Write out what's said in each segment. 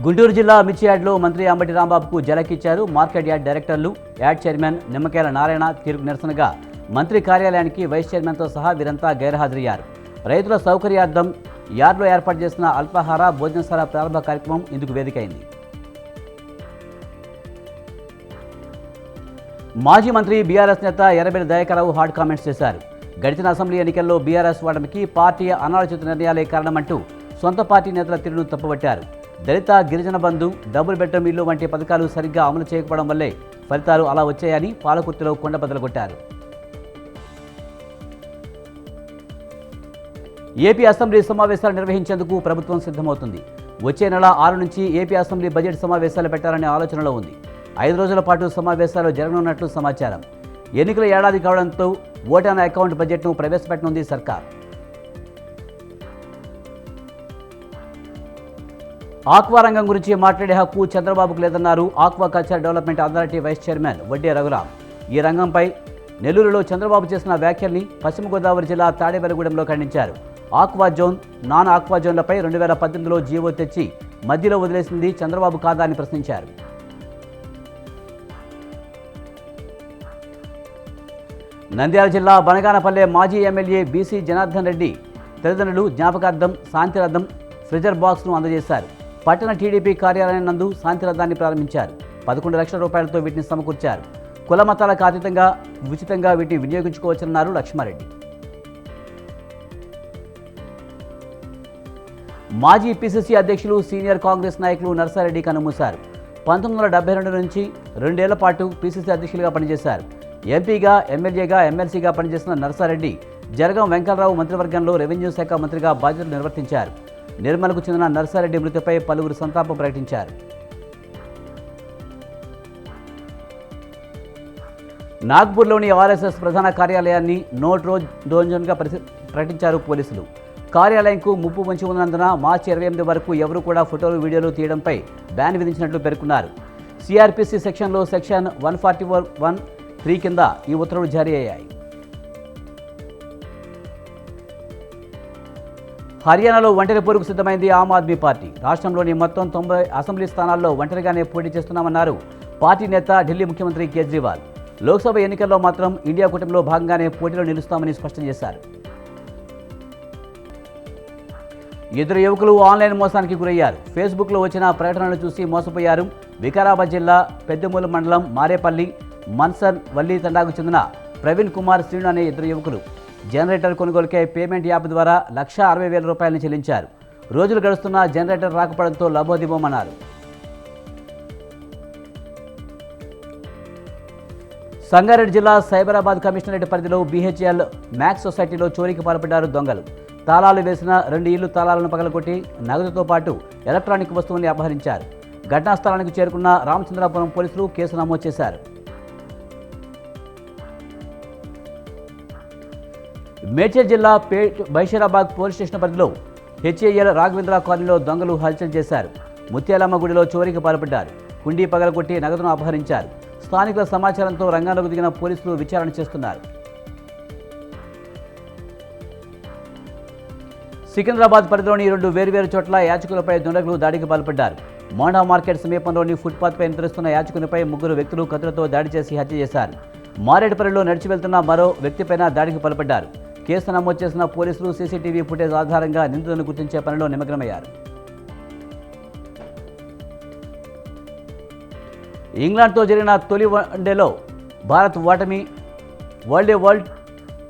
గుంటూరు జిల్లా మిర్చియాడ్లో మంత్రి Ambati రాంబాబుకు జలకిచ్చారు market yard డైరెక్టర్లు. యార్డ్ చైర్మన్ నిమ్మకాయల నారాయణ తీర్పు నిరసనగా మంత్రి కార్యాలయానికి వైస్ చైర్మన్తో సహా వీరంతా గైర్హాజరయ్యారు. రైతుల సౌకర్యార్థం యార్డ్లో ఏర్పాటు చేసిన అల్పాహార భోజనశాల ప్రారంభ కార్యక్రమం ఇందుకు వేదికైంది. మాజీ మంత్రి బీఆర్ఎస్ నేత ఎర్రబెల్లి దయాకర్రావు హార్డ్ కామెంట్స్ చేశారు. గడిచిన అసెంబ్లీ ఎన్నికల్లో బీఆర్ఎస్ ఓటమికి పార్టీ అనాలోచిత నిర్ణయాలే కారణమంటూ సొంత పార్టీ నేతల తీరును తప్పుపట్టారు. దళిత గిరిజన బంధు, డబుల్ బెడ్రూమ్ ఇల్లు వంటి పథకాలు సరిగ్గా అమలు చేయకపోవడం వల్లే ఫలితాలు అలా వచ్చాయని పాలకుర్తిలో కొండబద్దలు కొట్టారు. ఏపీ అసెంబ్లీ సమావేశాలు నిర్వహించేందుకు ప్రభుత్వం సిద్ధమవుతుంది. వచ్చే నెల 6 నుంచి ఏపీ అసెంబ్లీ బడ్జెట్ సమావేశాలు పెట్టాలనే ఆలోచనలో ఉంది. 5 రోజుల పాటు సమావేశాలు జరగనున్నట్లు సమాచారం. ఎన్నికల ఏడాది కావడంతో ఓట్ ఆన్ అకౌంట్ బడ్జెట్ను ప్రవేశపెట్టనుంది సర్కార్. ఆక్వా రంగం గురించి మాట్లాడే హక్కు చంద్రబాబుకు లేదన్నారు aqua culture development authority vice chairman Vadde Raghuram. ఈ రంగంపై నెల్లూరులో చంద్రబాబు చేసిన వ్యాఖ్యల్ని పశ్చిమ గోదావరి జిల్లా తాడేపల్లిగూడెంలో ఖండించారు. ఆక్వా జోన్, నాన్ ఆక్వా జోన్లపై 2018లో జీవో తెచ్చి మధ్యలో వదిలేసింది చంద్రబాబు కాదా అని ప్రశ్నించారు. నంద్యాల జిల్లా బనగానపల్లె మాజీ ఎమ్మెల్యే బీసీ జనార్దన్ రెడ్డి తల్లిదండ్రులు జ్ఞాపకార్థం శాంతిరథం ఫ్రిజర్ బాక్స్ను అందజేశారు. పట్టణ టీడీపీ కార్యాలయం నందు శాంతిరథాన్ని ప్రారంభించారు. 11 లక్షల రూపాయలతో వీటిని సమకూర్చారు. కుల మతాలకు అతీతంగా ఉచితంగా వీటిని వినియోగించుకోవచ్చన్నారు లక్ష్మారెడ్డి. మాజీ పీసీసీ అధ్యక్షులు సీనియర్ కాంగ్రెస్ నాయకులు నర్సారెడ్డి కన్నుమూశారు. 1972 నుంచి 2 ఏళ్ల పాటు పీసీసీ అధ్యక్షులుగా పనిచేశారు. ఎంపీగా, ఎమ్మెల్యేగా, ఎమ్మెల్సీగా పనిచేసిన నర్సారెడ్డి జరగం వెంకటరావు మంత్రివర్గంలో రెవెన్యూ శాఖ మంత్రిగా బాధ్యతలు నిర్వర్తించారు. నిర్మలకు చెందిన నర్సారెడ్డి మృతిపై పలువురు సంతాపం ప్రకటించారు. నాగ్పూర్లోని ఆర్ఎస్ఎస్ ప్రధాన కార్యాలయాన్ని నో జోన్గా ప్రకటించారు పోలీసులు. కార్యాలయంకు ముప్పు పొంచి ఉన్నందున మార్చి 28 వరకు ఎవరూ కూడా ఫోటోలు, వీడియోలు తీయడంపై బ్యాన్ విధించినట్లు పేర్కొన్నారు. సిఆర్పిసి సెక్షన్లో సెక్షన్ 141(3) కింద ఈ ఉత్తర్వులు జారీ అయ్యాయి. హర్యానాలో ఒంటరి పోరుకు సిద్ధమైంది ఆమ్ ఆద్మీ పార్టీ. రాష్ట్రంలోని మొత్తం 90 అసెంబ్లీ స్థానాల్లో ఒంటరిగానే పోటీ చేస్తున్నామన్నారు పార్టీ నేత ఢిల్లీ ముఖ్యమంత్రి కేజ్రీవాల్. లోక్సభ ఎన్నికల్లో మాత్రం ఇండియా కూటమిలో భాగంగానే పోటీలో నిలుస్తామని స్పష్టం చేశారు. ఇద్దరు యువకులు ఆన్లైన్ మోసానికి గురయ్యారు. ఫేస్బుక్లో వచ్చిన ప్రకటనలు చూసి మోసపోయారు. వికారాబాద్ జిల్లా పెద్దమూలు మండలం మారేపల్లి మన్సర్ వల్లి తండాకు చెందిన ప్రవీణ్ కుమార్, శ్రీను అనే ఇద్దరు యువకులు జనరేటర్ కొనుగోలుకై పేమెంట్ యాప్ ద్వారా 1,60,000 రూపాయలను చెల్లించారు. రోజులు గడుస్తున్నా జనరేటర్ రాకపోవడంతో లబోదిబోమన్నారు. సంగారెడ్డి జిల్లా సైబరాబాద్ కమిషనరేట్ పరిధిలో బీహెచ్ఎల్ మ్యాక్స్ సొసైటీలో చోరీకి పాల్పడ్డారు దొంగలు. తాళాలు వేసిన 2 ఇళ్లు తాళాలను పగలగొట్టి నగదుతో పాటు ఎలక్ట్రానిక్ వస్తువుల్ని అపహరించారు. ఘటనా స్థలానికి చేరుకున్న రామచంద్రాపురం పోలీసులు కేసు నమోదు చేశారు. మేడ్చల్ జిల్లా బైషరాబాద్ పోలీస్ స్టేషన్ పరిధిలో హెచ్ఏఎల్ రాఘవేంద్ర కాలనీలో దొంగలు హల్చల్ చేశారు. ముత్యాలమ్మ గుడిలో చోరీకి పాల్పడ్డారు. కుండీ పగలగొట్టి నగదును అపహరించారు. స్థానికుల సమాచారంతో రంగంలోకి దిగిన పోలీసులు విచారణ చేస్తున్నారు. సికింద్రాబాద్ పరిధిలోని 2 వేర్వేరు చోట్ల యాచకులపై దుండగులు దాడికి పాల్పడ్డారు. మోండా మార్కెట్ సమీపంలోని ఫుట్పాత్పై నిద్రిస్తున్న యాచకునిపై 3 వ్యక్తులు కత్తులతో దాడి చేసి హత్య చేశారు. మారేడుపల్లిలో నడిచి వెళ్తున్న మరో వ్యక్తిపైన దాడికి పాల్పడ్డారు. కేసు నమోదు చేసిన పోలీసులు సీసీటీవీ ఫుటేజ్ ఆధారంగా నిందితులను గుర్తించే పనిలో నిమగ్నమయ్యారు. ఇంగ్లాండ్తో జరిగిన తొలి వన్డేలో భారత్ ఓటమి వరల్డ్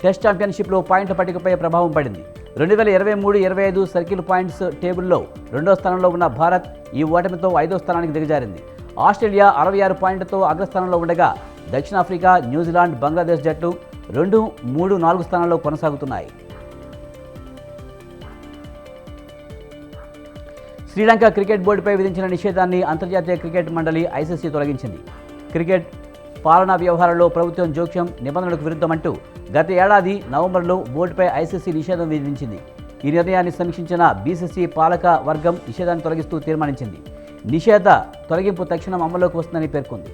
టెస్ట్ ఛాంపియన్షిప్లో పాయింట్ల పట్టికపై ప్రభావం పడింది. 2023-25 సర్కిల్ పాయింట్స్ టేబుల్లో 2వ స్థానంలో ఉన్న భారత్ ఈ ఓటమితో 5వ స్థానానికి దిగజారింది. ఆస్ట్రేలియా 66 పాయింట్లతో అగ్రస్థానంలో ఉండగా దక్షిణాఫ్రికా, న్యూజిలాండ్, బంగ్లాదేశ్ జట్లు 2, 3, 4 స్థానాల్లో కొనసాగుతున్నాయి. శ్రీలంక క్రికెట్ బోర్డుపై విధించిన నిషేధాన్ని అంతర్జాతీయ క్రికెట్ మండలి ఐసీసీ తొలగించింది. క్రికెట్ పాలనా వ్యవహారాల్లో ప్రభుత్వం జోక్యం నిబంధనలకు విరుద్ధమంటూ గత ఏడాది నవంబర్లో బోర్డుపై ఐసీసీ నిషేధం విధించింది. ఈ నిర్ణయాన్ని సమీక్షించిన బీసీసీ పాలక వర్గం నిషేధాన్ని తొలగిస్తూ తీర్మానించింది. నిషేధ తొలగింపు తక్షణం అమల్లోకి వస్తుందని పేర్కొంది.